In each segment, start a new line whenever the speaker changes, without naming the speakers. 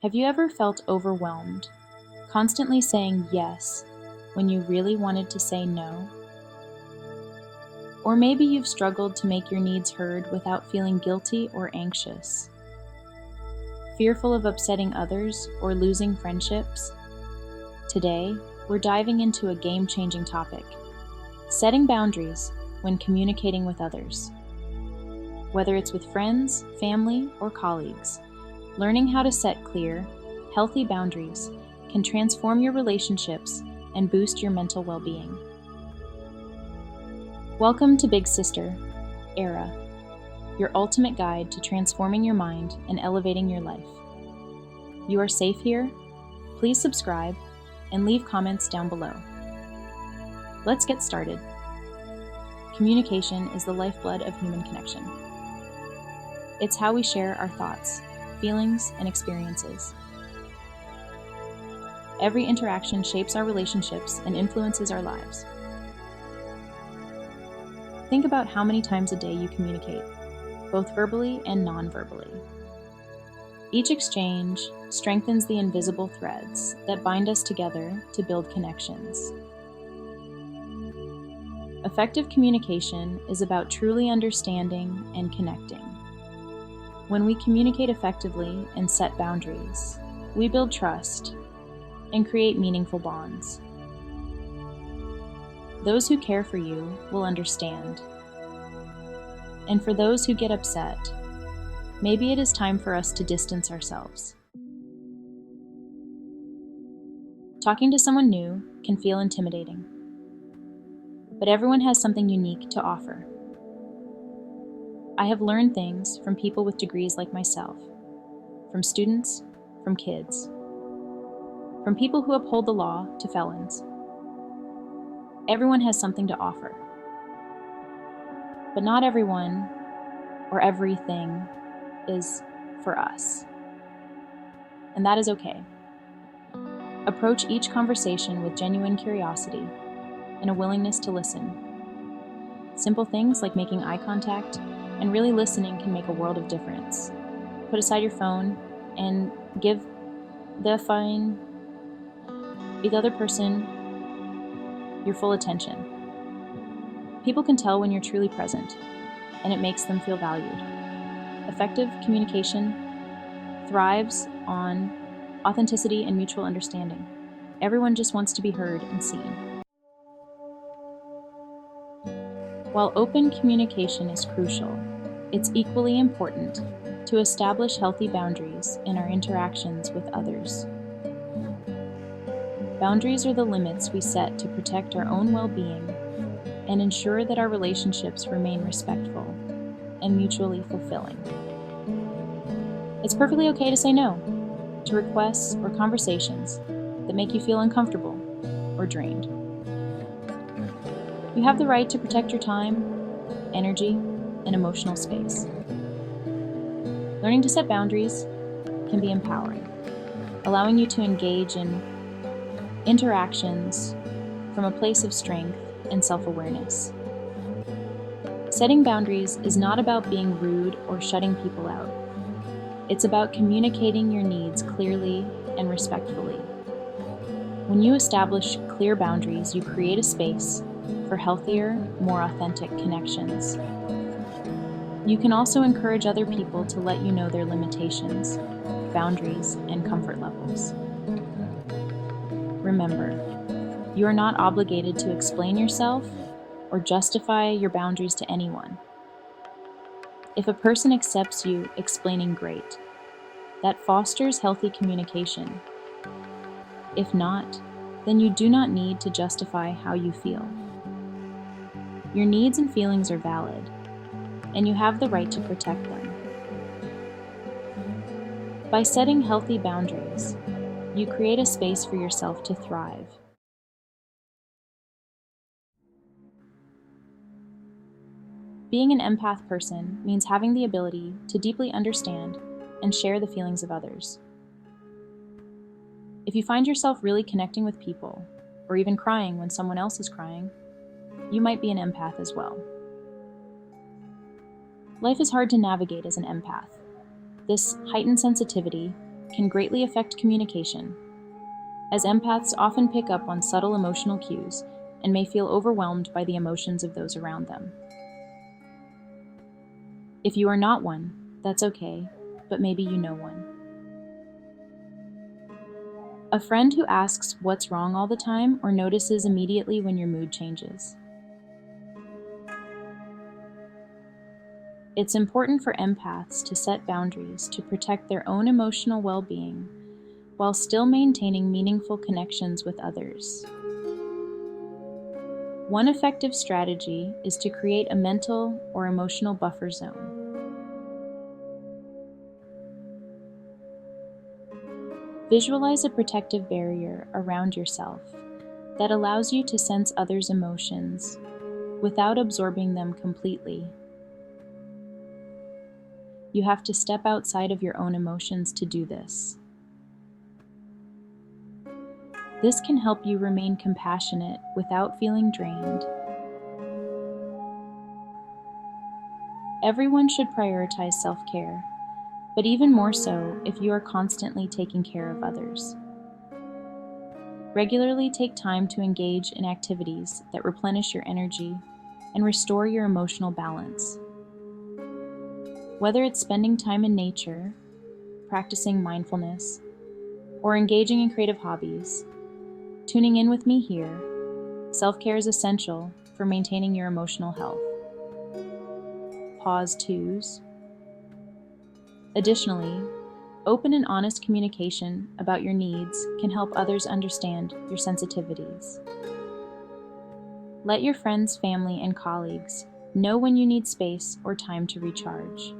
Have you ever felt overwhelmed, constantly saying yes when you really wanted to say no? Or maybe you've struggled to make your needs heard without feeling guilty or anxious, fearful of upsetting others or losing friendships? Today, we're diving into a game-changing topic: setting boundaries when communicating with others. Whether it's with friends, family, or colleagues, learning how to set clear, healthy boundaries can transform your relationships and boost your mental well-being. Welcome to Big Sister, Era, your ultimate guide to transforming your mind and elevating your life. You are safe here. Please subscribe and leave comments down below. Let's get started. Communication is the lifeblood of human connection. It's how we share our thoughts, feelings, and experiences. Every interaction shapes our relationships and influences our lives. Think about how many times a day you communicate, both verbally and non-verbally. Each exchange strengthens the invisible threads that bind us together to build connections. Effective communication is about truly understanding and connecting. When we communicate effectively and set boundaries, we build trust and create meaningful bonds. Those who care for you will understand. And for those who get upset, maybe it is time for us to distance ourselves. Talking to someone new can feel intimidating, but everyone has something unique to offer. I have learned things from people with degrees like myself, from students, from kids, from people who uphold the law to felons. Everyone has something to offer. But not everyone or everything is for us. And that is okay. Approach each conversation with genuine curiosity and a willingness to listen. Simple things like making eye contact and really listening can make a world of difference. Put aside your phone and give the other person your full attention. People can tell when you're truly present, and it makes them feel valued. Effective communication thrives on authenticity and mutual understanding. Everyone just wants to be heard and seen. While open communication is crucial, it's equally important to establish healthy boundaries in our interactions with others. Boundaries are the limits we set to protect our own well-being and ensure that our relationships remain respectful and mutually fulfilling. It's perfectly okay to say no to requests or conversations that make you feel uncomfortable or drained. You have the right to protect your time, energy, and emotional space. Learning to set boundaries can be empowering, allowing you to engage in interactions from a place of strength and self-awareness. Setting boundaries is not about being rude or shutting people out. It's about communicating your needs clearly and respectfully. When you establish clear boundaries, you create a space for healthier, more authentic connections. You can also encourage other people to let you know their limitations, boundaries, and comfort levels. Remember, you are not obligated to explain yourself or justify your boundaries to anyone. If a person accepts you explaining, great. That fosters healthy communication. If not, then you do not need to justify how you feel. Your needs and feelings are valid, and you have the right to protect them. By setting healthy boundaries, you create a space for yourself to thrive. Being an empath person means having the ability to deeply understand and share the feelings of others. If you find yourself really connecting with people, or even crying when someone else is crying, you might be an empath as well. Life is hard to navigate as an empath. This heightened sensitivity can greatly affect communication, as empaths often pick up on subtle emotional cues and may feel overwhelmed by the emotions of those around them. If you are not one, that's okay, but maybe you know one. A friend who asks what's wrong all the time or notices immediately when your mood changes. It's important for empaths to set boundaries to protect their own emotional well-being while still maintaining meaningful connections with others. One effective strategy is to create a mental or emotional buffer zone. Visualize a protective barrier around yourself that allows you to sense others' emotions without absorbing them completely. You have to step outside of your own emotions to do this. This can help you remain compassionate without feeling drained. Everyone should prioritize self-care, but even more so if you are constantly taking care of others. Regularly take time to engage in activities that replenish your energy and restore your emotional balance. Whether it's spending time in nature, practicing mindfulness, or engaging in creative hobbies, tuning in with me here, self-care is essential for maintaining your emotional health. Pause twos. Additionally, open and honest communication about your needs can help others understand your sensitivities. Let your friends, family, and colleagues know when you need space or time to recharge.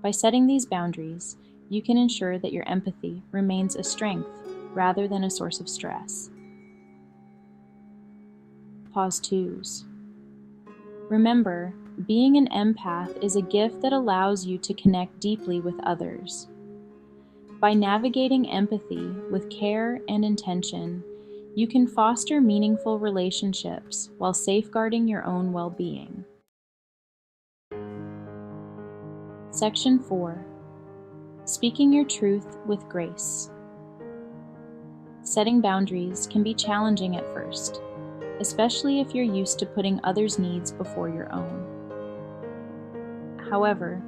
By setting these boundaries, you can ensure that your empathy remains a strength rather than a source of stress. Pause twos. Remember, being an empath is a gift that allows you to connect deeply with others. By navigating empathy with care and intention, you can foster meaningful relationships while safeguarding your own well-being. Section 4. Speaking your truth with grace. Setting boundaries can be challenging at first, especially if you're used to putting others' needs before your own. However,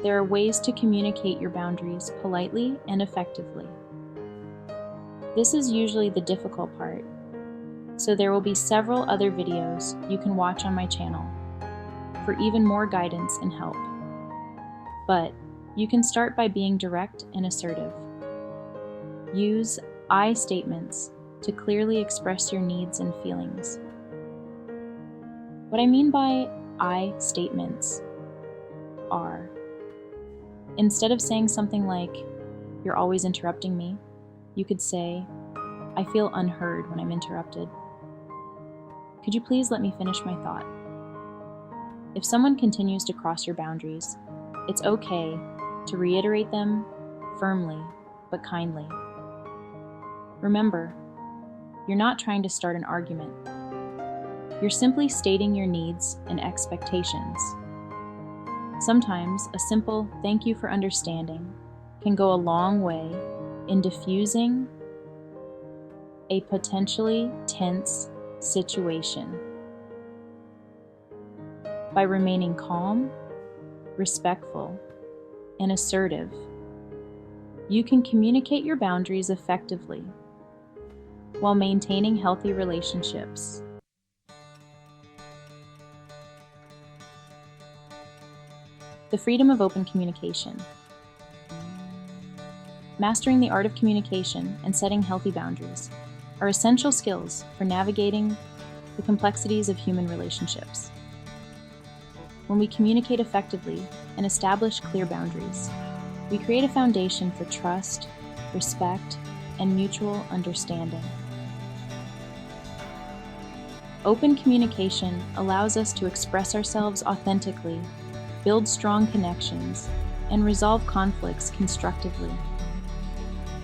there are ways to communicate your boundaries politely and effectively. This is usually the difficult part, so there will be several other videos you can watch on my channel for even more guidance and help. But you can start by being direct and assertive. Use I statements to clearly express your needs and feelings. What I mean by I statements are, instead of saying something like, "You're always interrupting me," you could say, "I feel unheard when I'm interrupted. Could you please let me finish my thought?" If someone continues to cross your boundaries, it's okay to reiterate them firmly but kindly. Remember, you're not trying to start an argument. You're simply stating your needs and expectations. Sometimes a simple "thank you for understanding" can go a long way in diffusing a potentially tense situation. By remaining calm, respectful, and assertive, you can communicate your boundaries effectively while maintaining healthy relationships. The freedom of open communication. Mastering the art of communication and setting healthy boundaries are essential skills for navigating the complexities of human relationships. When we communicate effectively and establish clear boundaries, we create a foundation for trust, respect, and mutual understanding. Open communication allows us to express ourselves authentically, build strong connections, and resolve conflicts constructively.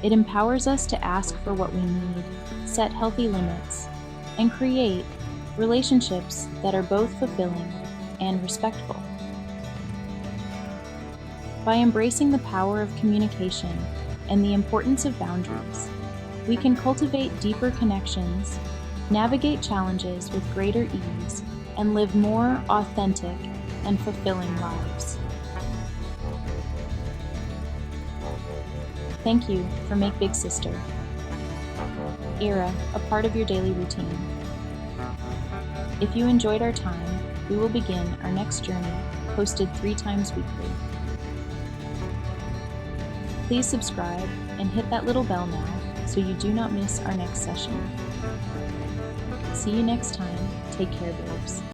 It empowers us to ask for what we need, set healthy limits, and create relationships that are both fulfilling and respectful. By embracing the power of communication and the importance of boundaries, we can cultivate deeper connections, navigate challenges with greater ease, and live more authentic and fulfilling lives. Thank you for Make Big Sister. Era, a part of your daily routine. If you enjoyed our time, we will begin our next journey, posted 3 times weekly. Please subscribe and hit that little bell now so you do not miss our next session. See you next time. Take care, babes.